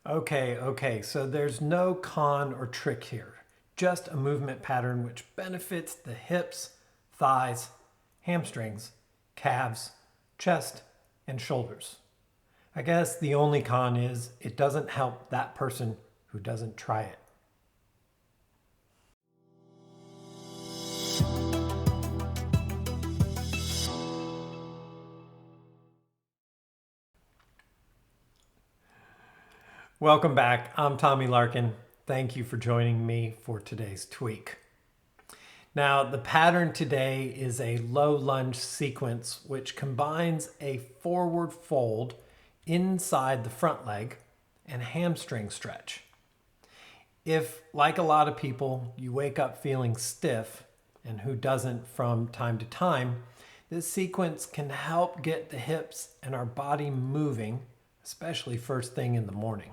Okay, so there's no con or trick here. Just a movement pattern which benefits the hips, thighs, hamstrings, calves, chest, and shoulders. I guess the only con is it doesn't help that person who doesn't try it. Welcome back. I'm Tommy Larkin. Thank you for joining me for today's tweak. Now, the pattern today is a low lunge sequence which combines a forward fold inside the front leg and hamstring stretch. If, like a lot of people, you wake up feeling stiff, and who doesn't from time to time, this sequence can help get the hips and our body moving, especially first thing in the morning.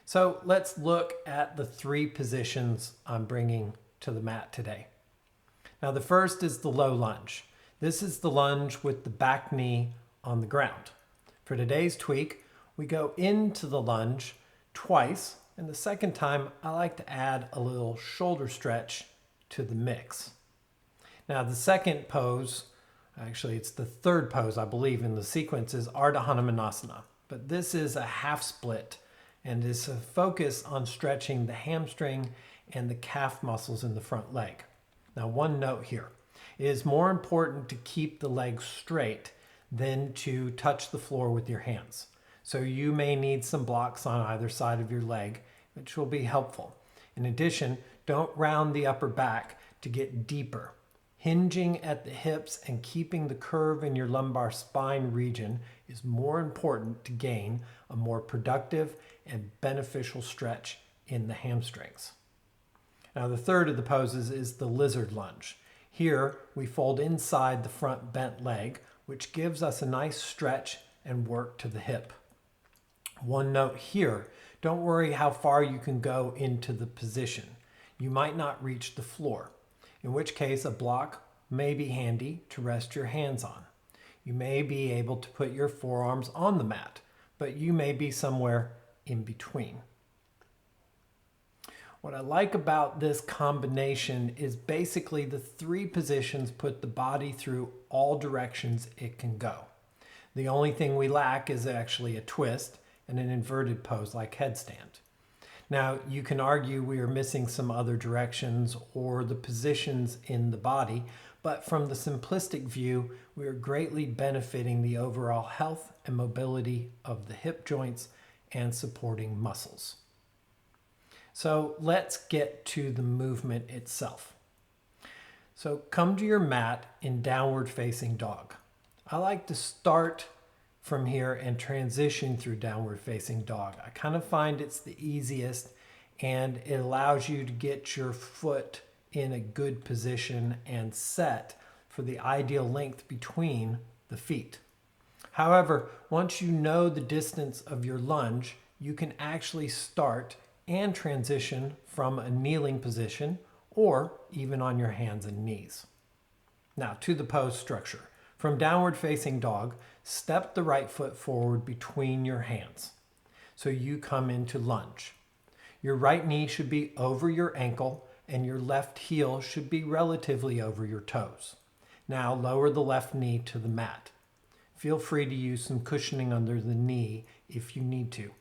So let's look at the three positions I'm bringing to the mat today. Now the first is the low lunge. This is the lunge with the back knee on the ground. For today's tweak, we go into the lunge twice, and the second time I like to add a little shoulder stretch to the mix. Now the second pose, actually it's the third pose I believe in the sequence, is Ardha Hanumanasana. But this is a half split and is a focus on stretching the hamstring and the calf muscles in the front leg. Now, one note here. It is more important to keep the leg straight than to touch the floor with your hands. So you may need some blocks on either side of your leg, which will be helpful. In addition, don't round the upper back to get deeper. Hinging at the hips and keeping the curve in your lumbar spine region is more important to gain a more productive and beneficial stretch in the hamstrings. Now the third of the poses is the lizard lunge. Here we fold inside the front bent leg, which gives us a nice stretch and work to the hip. One note here, don't worry how far you can go into the position. You might not reach the floor, in which case a block may be handy to rest your hands on. You may be able to put your forearms on the mat, but you may be somewhere in between. What I like about this combination is basically the three positions put the body through all directions it can go. The only thing we lack is actually a twist and an inverted pose like headstand. Now, you can argue we are missing some other directions or the positions in the body, but from the simplistic view, we are greatly benefiting the overall health and mobility of the hip joints and supporting muscles. So let's get to the movement itself. So come to your mat in downward facing dog. I like to start from here and transition through downward facing dog. I kind of find it's the easiest and it allows you to get your foot in a good position and set for the ideal length between the feet. However, once you know the distance of your lunge, you can actually start and transition from a kneeling position or even on your hands and knees. Now to the pose structure. From downward facing dog, step the right foot forward between your hands. So you come into lunge. Your right knee should be over your ankle and your left heel should be relatively over your toes. Now lower the left knee to the mat. Feel free to use some cushioning under the knee if you need to.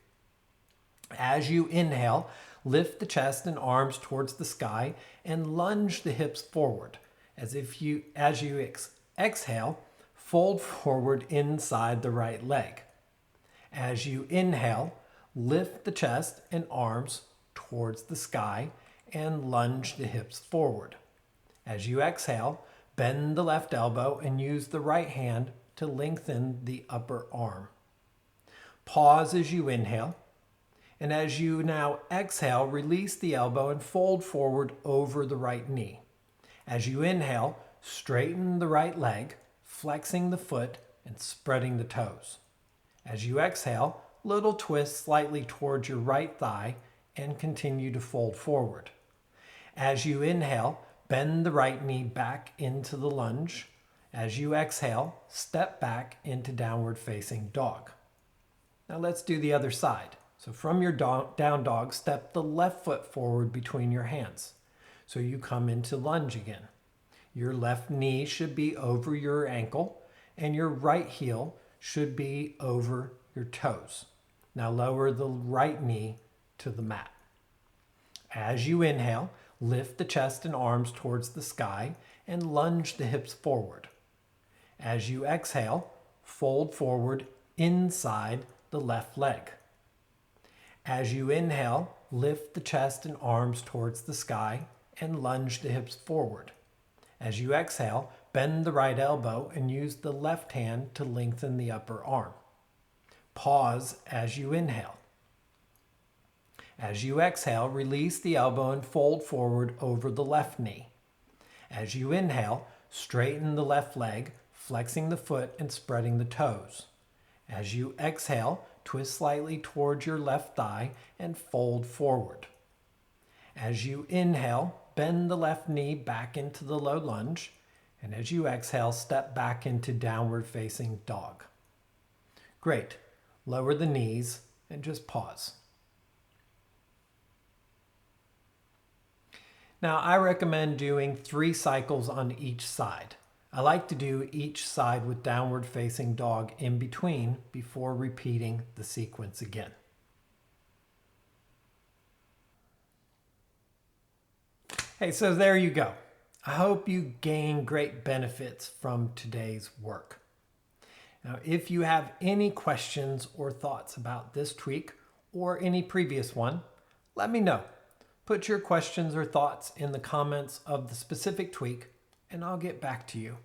As you inhale, lift the chest and arms towards the sky and lunge the hips forward. As you exhale, fold forward inside the right leg. As you inhale, lift the chest and arms towards the sky and lunge the hips forward. As you exhale, bend the left elbow and use the right hand to lengthen the upper arm. Pause as you inhale, and as you now exhale, release the elbow and fold forward over the right knee. As you inhale, straighten the right leg, flexing the foot and spreading the toes. As you exhale, little twist slightly towards your right thigh and continue to fold forward. As you inhale, bend the right knee back into the lunge. As you exhale, step back into downward facing dog. Now let's do the other side. So from your down dog, step the left foot forward between your hands. So you come into lunge again. Your left knee should be over your ankle and your right heel should be over your toes. Now lower the right knee to the mat. As you inhale, lift the chest and arms towards the sky and lunge the hips forward. As you exhale, fold forward inside the left leg. As you inhale, lift the chest and arms towards the sky and lunge the hips forward. As you exhale, bend the right elbow and use the left hand to lengthen the upper arm. Pause as you inhale. As you exhale, release the elbow and fold forward over the left knee. As you inhale, straighten the left leg, flexing the foot and spreading the toes. As you exhale, twist slightly towards your left thigh and fold forward. As you inhale, bend the left knee back into the low lunge. And as you exhale, step back into downward facing dog. Great. Lower the knees and just pause. Now, I recommend doing 3 cycles on each side. I like to do each side with downward facing dog in between before repeating the sequence again. Hey, so there you go. I hope you gain great benefits from today's work. Now, if you have any questions or thoughts about this tweak or any previous one, let me know. Put your questions or thoughts in the comments of the specific tweak and I'll get back to you.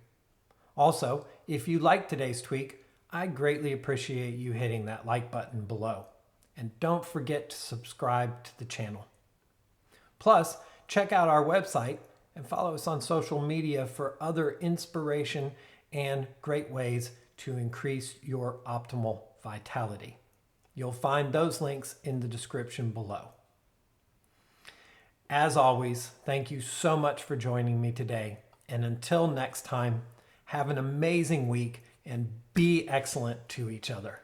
Also, if you like today's tweak, I greatly appreciate you hitting that like button below. And don't forget to subscribe to the channel. Plus, check out our website and follow us on social media for other inspiration and great ways to increase your optimal vitality. You'll find those links in the description below. As always, thank you so much for joining me today. And until next time, have an amazing week and be excellent to each other.